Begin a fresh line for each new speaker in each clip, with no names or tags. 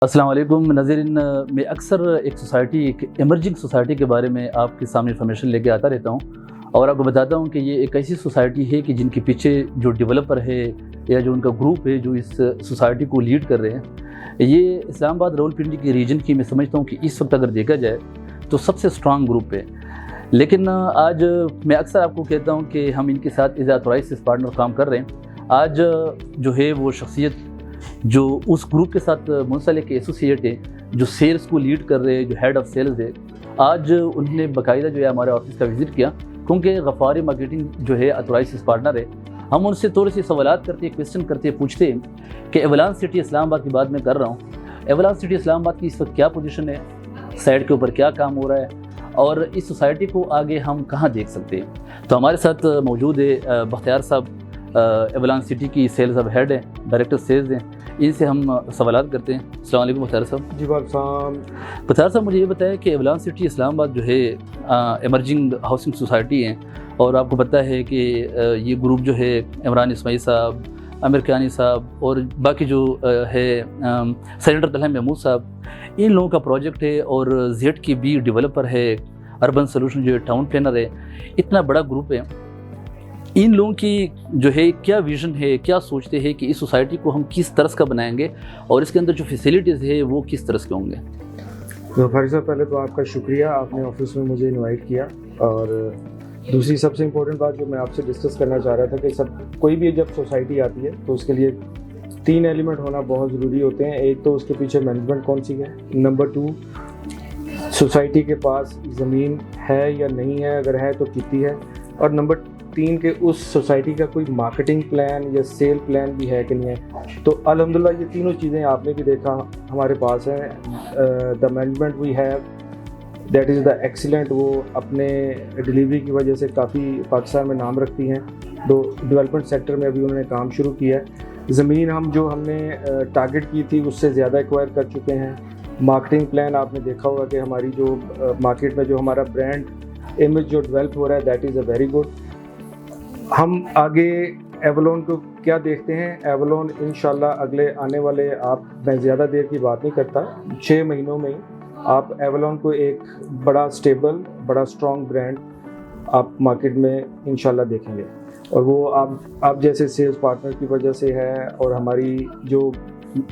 السلام علیکم ناظرین، میں اکثر ایک ایمرجنگ سوسائٹی کے بارے میں آپ کے سامنے انفارمیشن لے کے آتا رہتا ہوں اور آپ کو بتاتا ہوں کہ یہ ایک ایسی سوسائٹی ہے کہ جن کے پیچھے جو ڈیولپر ہے یا جو ان کا گروپ ہے جو اس سوسائٹی کو لیڈ کر رہے ہیں، یہ اسلام آباد راولپنڈی کے ریجن کی میں سمجھتا ہوں کہ اس وقت اگر دیکھا جائے تو سب سے اسٹرانگ گروپ ہے۔ لیکن آج میں اکثر آپ کو کہتا ہوں کہ ہم ان کے ساتھ ایز آتھورائزڈ پارٹنر کام کر رہے ہیں۔ آج جو ہے وہ شخصیت جو اس گروپ کے ساتھ منسلک ایسوسیٹ ہے، جو سیلز کو لیڈ کر رہے ہیں، جو ہیڈ آف سیلز ہے، آج انہوں نے باقاعدہ جو ہے ہمارے آفس کا وزٹ کیا، کیونکہ غفاری مارکیٹنگ جو ہے آتھورائزڈ پارٹنر ہے۔ ہم ان سے تھوڑے سے سوالات کرتے ہیں، کویسچن کرتے ہیں، پوچھتے ہیں کہ ایولانس سٹی اسلام آباد کی بات میں کر رہا ہوں، ایولانس سٹی اسلام آباد کی اس وقت کیا پوزیشن ہے، سائٹ کے اوپر کیا کام ہو رہا ہے اور اس سوسائٹی کو آگے ہم کہاں دیکھ سکتے ہیں۔ تو ہمارے ساتھ موجود ہے بختیار صاحب، ایولانس سٹی کی سیلز اب ہیڈ ہیں، ڈائریکٹر سیلز ہیں۔ ان سے ہم سوالات کرتے ہیں۔ السلام علیکم بختیار صاحب۔
جی وعلیکم السلام۔
بختیار صاحب، مجھے یہ بتایا کہ ایولانس سٹی اسلام آباد جو ہے ایمرجنگ ہاؤسنگ سوسائٹی ہے، اور آپ کو پتہ ہے کہ یہ گروپ جو ہے عمران اسماعیل صاحب، عامر کیانی صاحب اور باقی جو ہے سینیٹر طلحہ محمود صاحب، ان لوگوں کا پروجیکٹ ہے، اور زیڈ کی بھی ڈیولپر ہے، اربن سولوشن جو ہے ٹاؤن پلانر ہے، اتنا بڑا گروپ ہے۔ ان لوگوں کی جو ہے کیا ویژن ہے، کیا سوچتے ہیں کہ اس سوسائٹی کو ہم کس طرح کا بنائیں گے اور اس کے اندر جو فیسیلیٹیز ہے وہ کس طرح کے ہوں گے؟
تو فارغ صاحب، پہلے تو آپ کا شکریہ، آپ نے آفس میں مجھے انوائٹ کیا، اور دوسری سب سے امپورٹنٹ بات جو میں آپ سے ڈسکس کرنا چاہ رہا تھا کہ کوئی بھی جب سوسائٹی آتی ہے تو اس کے لیے 3 ایلیمنٹ ہونا بہت ضروری ہوتے ہیں۔ ایک تو اس کے پیچھے مینجمنٹ کون سی ہے، نمبر 2 سوسائٹی کے پاس زمین ہے یا نہیں ہے، اگر ہے تو کتنی ہے، اور نمبر 3 کہ اس سوسائٹی کا کوئی مارکیٹنگ پلان یا سیل پلان بھی ہے کہ نہیں ہے۔ تو الحمدللہ یہ تینوں چیزیں آپ نے بھی دیکھا ہمارے پاس ہیں۔ The management we have that is the excellent, وہ اپنے ڈیلیوری کی وجہ سے کافی پاکستان میں نام رکھتی ہیں۔ ڈیولپمنٹ سیکٹر میں ابھی انہوں نے کام شروع کیا ہے۔ زمین ہم نے ٹارگٹ کی تھی اس سے زیادہ ایکوائر کر چکے ہیں۔ مارکیٹنگ پلان آپ نے دیکھا ہوگا کہ ہماری جو مارکیٹ میں جو ہمارا برانڈ امیج جو ڈیولپ ہو رہا ہے، that is a very good. ہم آگے ایولون کو کیا دیکھتے ہیں، ایولون انشاءاللہ اگلے آنے والے، میں زیادہ دیر کی بات نہیں کرتا، 6 مہینوں میں آپ ایولون کو ایک بڑا اسٹیبل، بڑا اسٹرانگ برانڈ آپ مارکیٹ میں انشاءاللہ دیکھیں گے، اور وہ آپ جیسے سیلز پارٹنر کی وجہ سے ہے، اور ہماری جو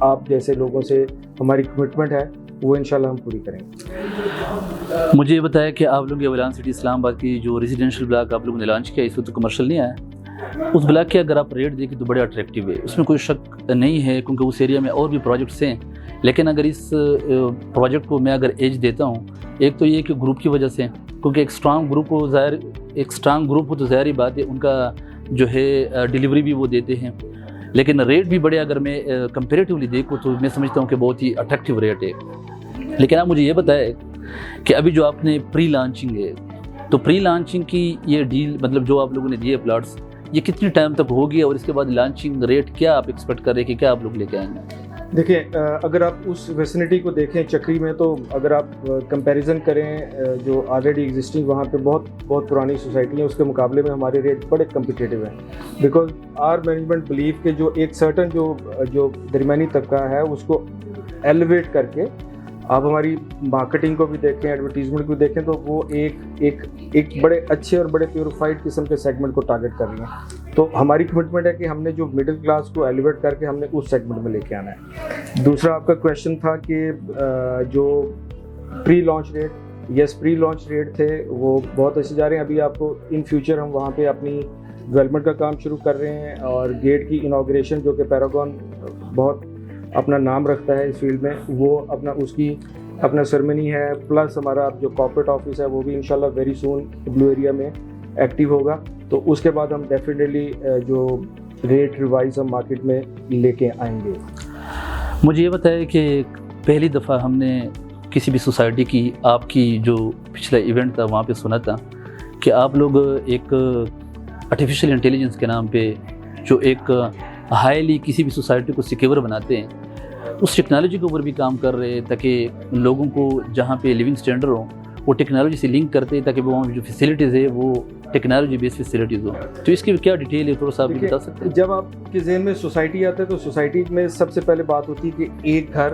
آپ جیسے لوگوں سے ہماری کمٹمنٹ ہے وہ انشاءاللہ ہم پوری کریں گے۔
مجھے یہ بتایا کہ آپ لوگ ایولانس سٹی اسلام آباد کی جو ریزیڈینشیل بلاک آپ لوگوں نے لانچ کیا، اس وقت تو کمرشل نہیں آیا، اس بلاک کے اگر آپ ریٹ دیکھیں تو بڑے اٹریکٹیو ہے، اس میں کوئی شک نہیں ہے، کیونکہ اس ایریا میں اور بھی پروجیکٹس ہیں۔ لیکن اگر اس پروجیکٹ کو میں اگر ایج دیتا ہوں، ایک تو یہ کہ گروپ کی وجہ سے، کیونکہ ایک اسٹرانگ گروپ ہو تو ظاہری بات ہے ان کا جو ہے ڈیلیوری بھی وہ دیتے ہیں، لیکن ریٹ بھی بڑے، اگر میں کمپیریٹیولی دیکھوں تو میں سمجھتا ہوں کہ بہت ہی اٹریکٹیو ریٹ ہے۔ لیکن آپ مجھے یہ بتائیں کہ ابھی جو آپ نے پری لانچنگ ہے، تو پری لانچنگ کی یہ ڈیل، مطلب جو آپ لوگوں نے دیے پلاٹس، یہ کتنی ٹائم تک ہوگی، اور اس کے بعد لانچنگ ریٹ کیا آپ ایکسپیکٹ کر رہے ہیں کہ کیا آپ لوگ لے کے آئیں گے؟
دیکھیں، اگر آپ اس ویسینٹی کو دیکھیں چکری میں، تو اگر آپ کمپیریزن کریں جو آلریڈی ایگزسٹنگ وہاں پہ بہت پرانی سوسائٹی ہیں، اس کے مقابلے میں ہمارے ریٹ بڑے کمپیٹیٹیو ہیں، بیکاز آر مینجمنٹ بلیو کہ جو ایک سرٹن جو درمیانی طبقہ ہے اس کو ایلیویٹ کر کے آپ ہماری مارکیٹنگ کو بھی دیکھیں، ایڈورٹیزمنٹ کو بھی دیکھیں، تو وہ ایک بڑے اچھے اور بڑے پیوریفائڈ قسم کے سیگمنٹ کو ٹارگٹ کر رہی ہیں۔ تو ہماری کمٹمنٹ ہے کہ ہم نے جو مڈل کلاس کو ایلیویٹ کر کے ہم نے اس سیگمنٹ میں لے کے آنا ہے۔ دوسرا آپ کا کویشچن تھا کہ جو پری لانچ ریٹ، یس پری لانچ ریٹ تھے وہ بہت اچھے جا رہے ہیں۔ ابھی آپ کو ان فیوچر ہم وہاں پہ اپنی ڈیولپمنٹ کا کام شروع کر رہے ہیں، اور گیٹ کی انوگریشن جو کہ پیراگون بہت اپنا نام رکھتا ہے اس فیلڈ میں، وہ اپنا سرمنی ہے، پلس ہمارا جو کارپوریٹ آفس ہے وہ بھی انشاءاللہ ویری سون بلو ایریا میں ایکٹیو ہوگا۔ تو اس کے بعد ہم ڈیفینیٹلی جو ریٹ ریوائز ہم مارکیٹ میں لے کے آئیں گے۔
مجھے یہ بتایا کہ پہلی دفعہ ہم نے کسی بھی سوسائٹی کی، آپ کی جو پچھلا ایونٹ تھا وہاں پہ سنا تھا کہ آپ لوگ ایک آرٹیفیشیل انٹیلیجنس کے نام پہ جو ایک ہائیلی کسی بھی سوسائٹی کو سیکیور بناتے ہیں، اس ٹیکنالوجی کے اوپر بھی کام کر رہے ہیں، تاکہ لوگوں کو جہاں پہ لیونگ اسٹینڈرڈ ہوں وہ ٹیکنالوجی سے لنک کرتے ہیں، تاکہ وہاں جو فیسیلیٹیز ہے وہ ٹیکنالوجی بیس فیسیلیٹیز ہوں۔ تو اس کی کیا ڈیٹیل ہے، تھوڑا سا آپ بتا سکتے ہیں؟
جب آپ کے ذہن میں سوسائٹی آتا ہے تو سوسائٹی میں سب سے پہلے بات ہوتی ہے کہ ایک گھر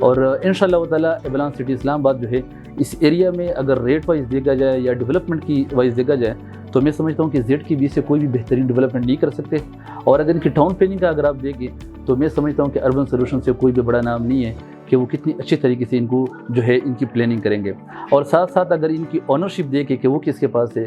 اور انشاءاللہ تعالیٰ ایولان سٹی اسلام آباد جو ہے اس ایریا میں اگر ریٹ وائز دیکھا جائے یا ڈیولپمنٹ کی وائز دیکھا جائے تو میں سمجھتا ہوں کہ زیڈ کی بی سے کوئی بھی بہترین ڈیولپمنٹ نہیں کر سکتے. اور اگر ان کی ٹاؤن پلاننگ کا اگر آپ دیکھیں تو میں سمجھتا ہوں کہ اربن سولوشن سے کوئی بھی بڑا نام نہیں ہے کہ وہ کتنی اچھی طریقے سے ان کو جو ہے ان کی پلاننگ کریں گے. اور ساتھ ساتھ اگر ان کی آنرشپ دیکھیں کہ وہ کس کے پاس ہے,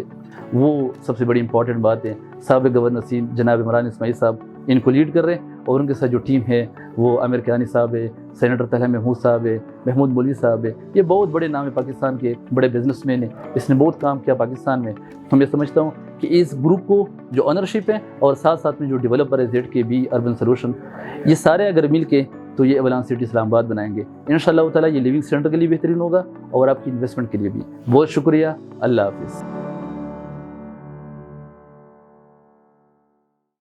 وہ سب سے بڑی امپورٹنٹ بات ہے. سابق گورنر سندھ جناب عمران اسماعیل صاحب ان کو لیڈ کر رہے ہیں, اور ان کے ساتھ جو ٹیم ہے وہ عامر کیانی صاحب ہے, سینیٹر طلحہ محمود صاحب ہے, محمود مولوی صاحب ہے. یہ بہت بڑے نام ہیں پاکستان کے, بڑے بزنس مین ہیں, اس نے بہت کام کیا پاکستان میں. تو میں سمجھتا ہوں کہ اس گروپ کو جو آنرشپ ہے اور ساتھ ساتھ میں جو ڈیولپر ہے زیڈ کے بی اربن سولوشن, یہ سارے اگر مل کے تو یہ ایولان سٹی اسلام آباد بنائیں گے. انشاءاللہ تعالیٰ یہ لیونگ سینٹر کے لیے بہترین ہوگا اور آپ کی انویسٹمنٹ کے لیے بھی. بہت شکریہ, اللہ حافظ.